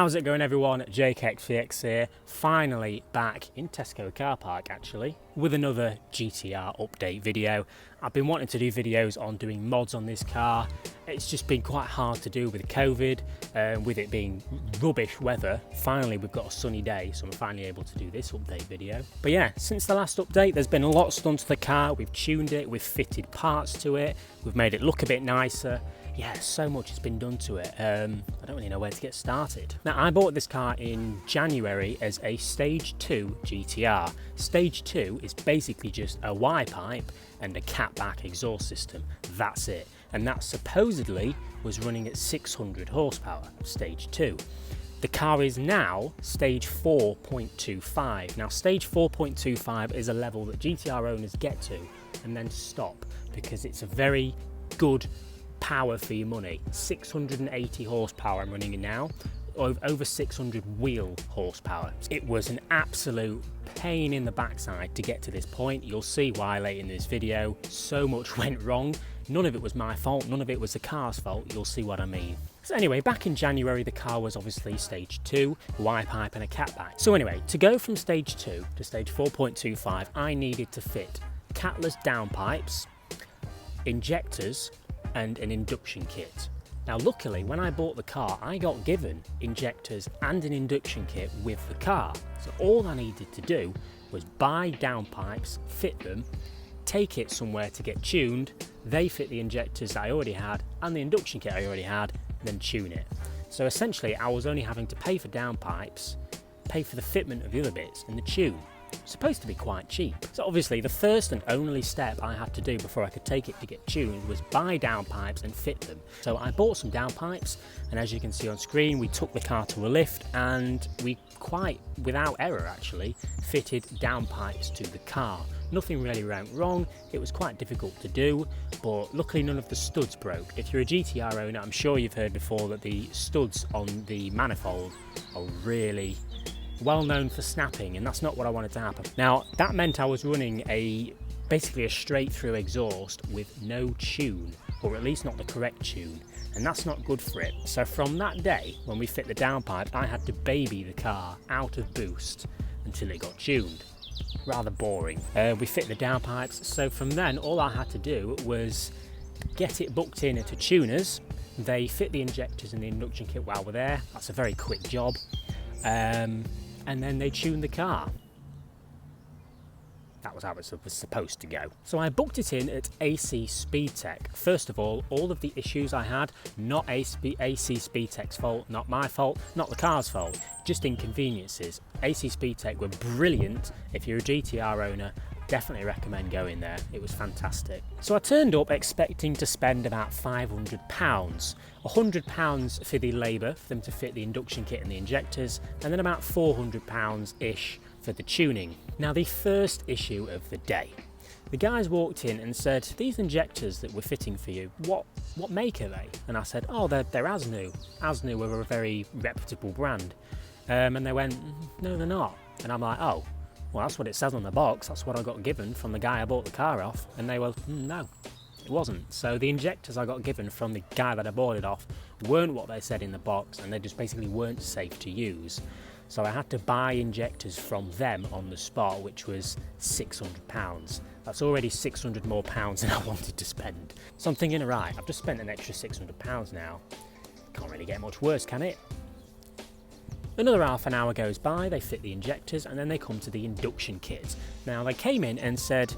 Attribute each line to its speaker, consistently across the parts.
Speaker 1: How's it going, everyone? JakeXVX here, finally back in Tesco car park actually, with another GTR update video. I've been wanting to do videos on doing mods on this car. It's just been quite hard to do with COVID, with it being rubbish weather. Finally we've got a sunny day, so I'm finally able to do this update video. But yeah, since the last update there's been a lot done to the car. We've tuned it, we've fitted parts to it, we've made it look a bit nicer. Yeah, so much has been done to it. I don't really know where to get started. Now, I bought this car in January as a Stage 2 GTR. Stage 2 is basically just a Y-pipe and a catback exhaust system. That's it. And that supposedly was running at 600 horsepower, Stage 2. The car is now Stage 4.25. Now, Stage 4.25 is a level that GTR owners get to and then stop, because it's a very good power for your money. 680 horsepower I'm running in now, over 600 wheel horsepower. It was an absolute pain in the backside to get to this point. You'll see why later in this video. So much went wrong. None of it was my fault, none of it was the car's fault. You'll see what I mean. So anyway, back in January the car was obviously Stage 2, Y-pipe and a catback. So anyway, to go from Stage 2 to Stage 4.25, I needed to fit catless downpipes, injectors and an induction kit. Now luckily, when I bought the car, I got given injectors and an induction kit with the car. So all I needed to do was buy downpipes, fit them, take it somewhere to get tuned. They fit the injectors that I already had and the induction kit I already had, and then tune it. So essentially I was only having to pay for downpipes, pay for the fitment of the other bits and the tune. Supposed to be quite cheap. So obviously the first and only step I had to do before I could take it to get tuned was buy downpipes and fit them. So I bought some downpipes, and as you can see on screen, we took the car to a lift and we quite without error actually fitted downpipes to the car. Nothing really went wrong. It was quite difficult to do, but luckily none of the studs broke. If you're a GTR owner, I'm sure you've heard before that the studs on the manifold are really well known for snapping, and that's not what I wanted to happen. Now that meant I was running basically a straight through exhaust with no tune, or at least not the correct tune, and that's not good for it. So from that day when we fit the downpipe, I had to baby the car out of boost until it got tuned. Rather boring. We fit the downpipes, so from then all I had to do was get it booked in at a tuner's. They fit the injectors and the induction kit while we're there. That's a very quick job. And then they tuned the car. That was how it was supposed to go. So I booked it in at AC Speedtech. First of all of the issues I had, not AC Speedtech's fault, not my fault, not the car's fault, just inconveniences. AC Speedtech were brilliant. If you're a GTR owner, definitely recommend going there. It was fantastic. So I turned up expecting to spend about £500. £100 for the labour, for them to fit the induction kit and the injectors, and then about £400-ish for the tuning. Now the first issue of the day. The guys walked in and said, these injectors that we're fitting for you, what make are they? And I said, oh, they're Asnu. Asnu are a very reputable brand. And they went, no, they're not. And I'm like, oh, well, that's what it says on the box. That's what I got given from the guy I bought the car off. And they were, no, it wasn't. So the injectors I got given from the guy that I bought it off weren't what they said in the box, and they just basically weren't safe to use. So I had to buy injectors from them on the spot, which was £600. That's already £600 more than I wanted to spend. So I'm thinking, right, I've just spent an extra £600 now. Can't really get much worse, can it? Another half an hour goes by, they fit the injectors, and then they come to the induction kit. Now they came in and said,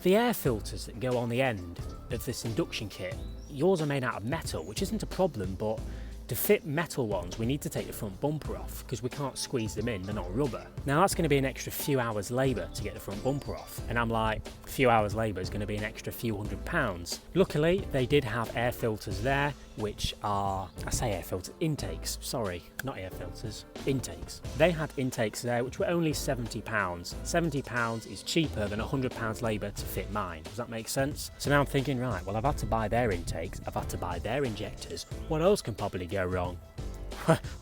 Speaker 1: the air filters that go on the end of this induction kit, yours are made out of metal, which isn't a problem, but to fit metal ones, we need to take the front bumper off because we can't squeeze them in, they're not rubber. Now that's going to be an extra few hours labour to get the front bumper off. And I'm like, a few hours labour is going to be an extra few £100. Luckily, they did have air filters there, which are, I say air filters, intakes, sorry, not air filters, intakes. They had intakes there which were only £70. £70 is cheaper than £100 labour to fit mine. Does that make sense? So now I'm thinking, right, well I've had to buy their intakes, I've had to buy their injectors, what else can probably go wrong?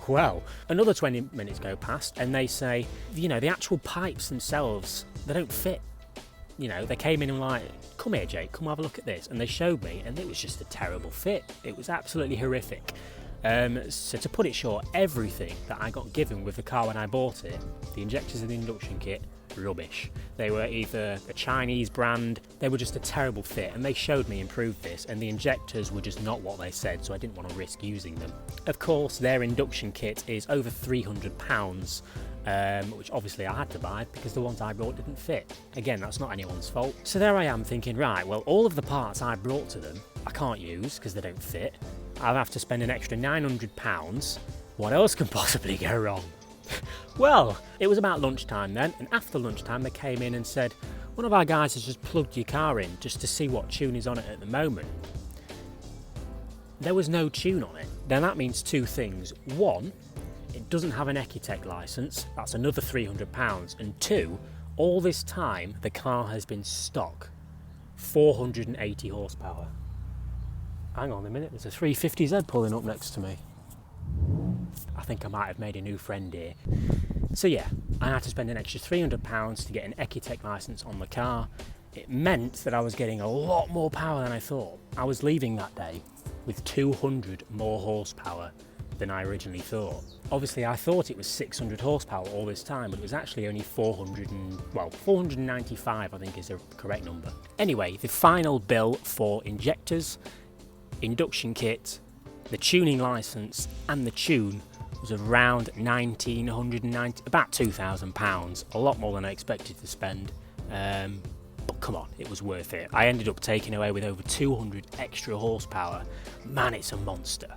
Speaker 1: Well, another 20 minutes go past and they say, you know, the actual pipes themselves, they don't fit. You know, they came in and were like, come here Jake, come have a look at this. And they showed me and it was just a terrible fit. It was absolutely horrific. So to put it short, everything that I got given with the car when I bought it, the injectors and the induction kit, rubbish. They were either a Chinese brand, they were just a terrible fit, and they showed me improved this, and the injectors were just not what they said, so I didn't want to risk using them. Of course, their induction kit is over £300, which obviously I had to buy because the ones I brought didn't fit. Again, that's not anyone's fault. So there I am thinking, right, well, all of the parts I brought to them I can't use because they don't fit. I'll have to spend an extra £900. What else can possibly go wrong? Well, it was about lunchtime then, and after lunchtime they came in and said, one of our guys has just plugged your car in just to see what tune is on it at the moment. There was no tune on it. Then that means two things. One, it doesn't have an Ecotec licence, that's another £300, and two, all this time the car has been stock 480 horsepower. Hang on a minute, there's a 350Z pulling up next to me. I think I might have made a new friend here. So yeah, I had to spend an extra £300 to get an Ecotec licence on the car. It meant that I was getting a lot more power than I thought. I was leaving that day with 200 more horsepower than I originally thought. Obviously I thought it was 600 horsepower all this time, but it was actually only 495 I think is the correct number. Anyway, the final bill for injectors, induction kit, the tuning licence and the tune was around £1,990, about £2,000, a lot more than I expected to spend. But come on, it was worth it. I ended up taking away with over 200 extra horsepower. Man, it's a monster.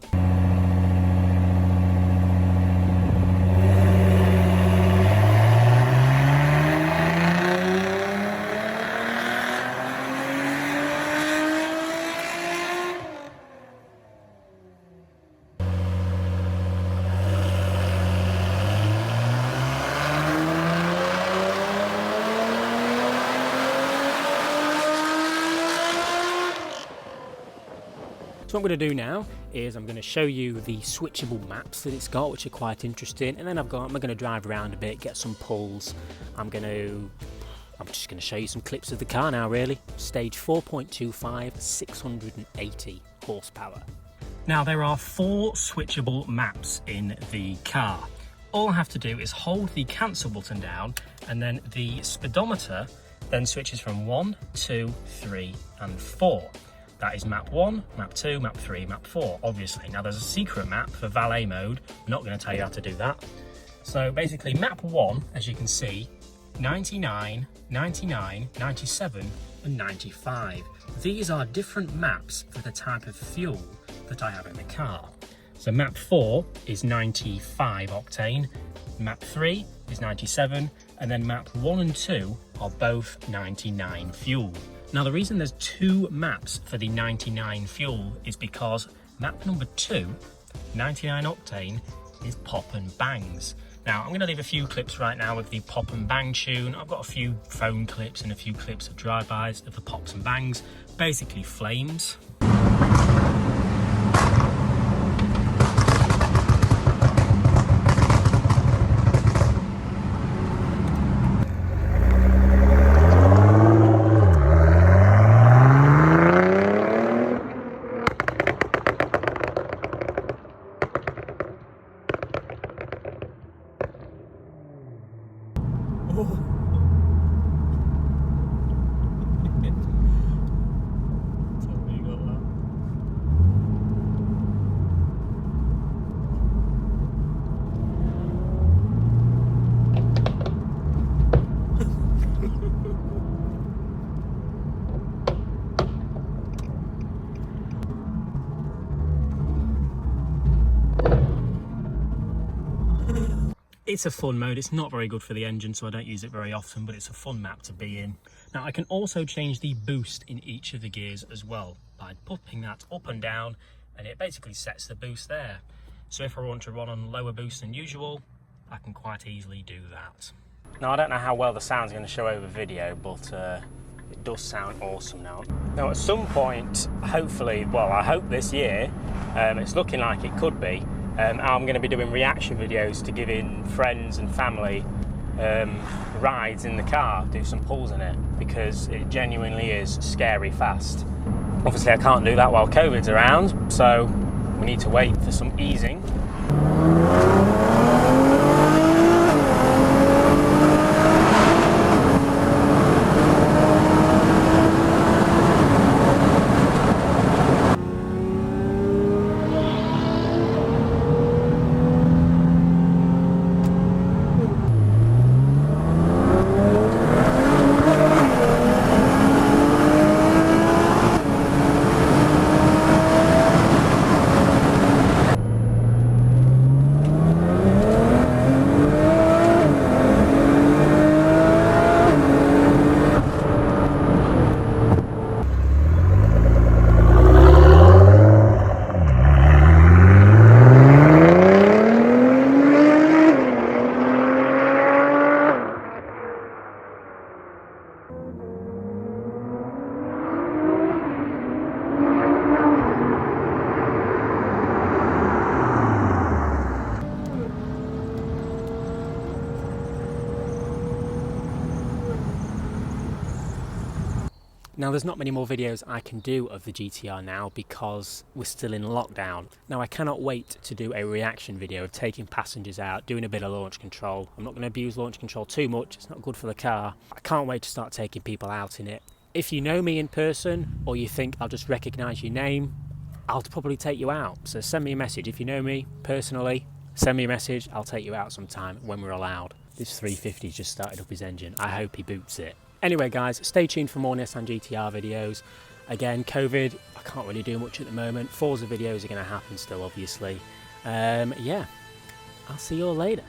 Speaker 1: So what I'm going to do now is I'm going to show you the switchable maps that it's got, which are quite interesting, and then I'm going to drive around a bit, get some pulls. I'm just going to show you some clips of the car now, really. Stage 4.25, 680 horsepower. Now there are 4 switchable maps in the car. All I have to do is hold the cancel button down, and then the speedometer then switches from 1, 2, 3 and 4. That is map 1, map 2, map 3, map 4, obviously. Now there's a secret map for valet mode. I'm not going to tell you how to do that. So basically map 1, as you can see, 99, 99, 97 and 95. These are different maps for the type of fuel that I have in the car. So map 4 is 95 octane, map 3 is 97, and then map 1 and 2 are both 99 fuel. Now the reason there's 2 maps for the 99 fuel is because map number 2, 99 octane, is pop and bangs. Now I'm going to leave a few clips right now with the pop and bang tune. I've got a few phone clips and a few clips of drive-bys of the pops and bangs, basically flames. It's a fun mode. It's not very good for the engine, so I don't use it very often, but it's a fun map to be in. Now I can also change the boost in each of the gears as well by popping that up and down, and it basically sets the boost there. So if I want to run on lower boost than usual, I can quite easily do that. Now I don't know how well the sound's going to show over video, but it does sound awesome now. Now at some point, hopefully, well I hope this year, it's looking like it could be, I'm going to be doing reaction videos to giving friends and family rides in the car, do some pulls in it, because it genuinely is scary fast. Obviously I can't do that while COVID's around, so we need to wait for some easing. Now there's not many more videos I can do of the GTR now because we're still in lockdown. Now I cannot wait to do a reaction video of taking passengers out, doing a bit of launch control. I'm not going to abuse launch control too much, it's not good for the car. I can't wait to start taking people out in it. If you know me in person or you think I'll just recognise your name, I'll probably take you out. So send me a message. If you know me personally, send me a message, I'll take you out sometime when we're allowed. This 350's just started up his engine. I hope he boots it. Anyway guys, stay tuned for more Nissan GTR videos. Again, COVID, I can't really do much at the moment. Forza videos are going to happen still, obviously. Yeah, I'll see you all later.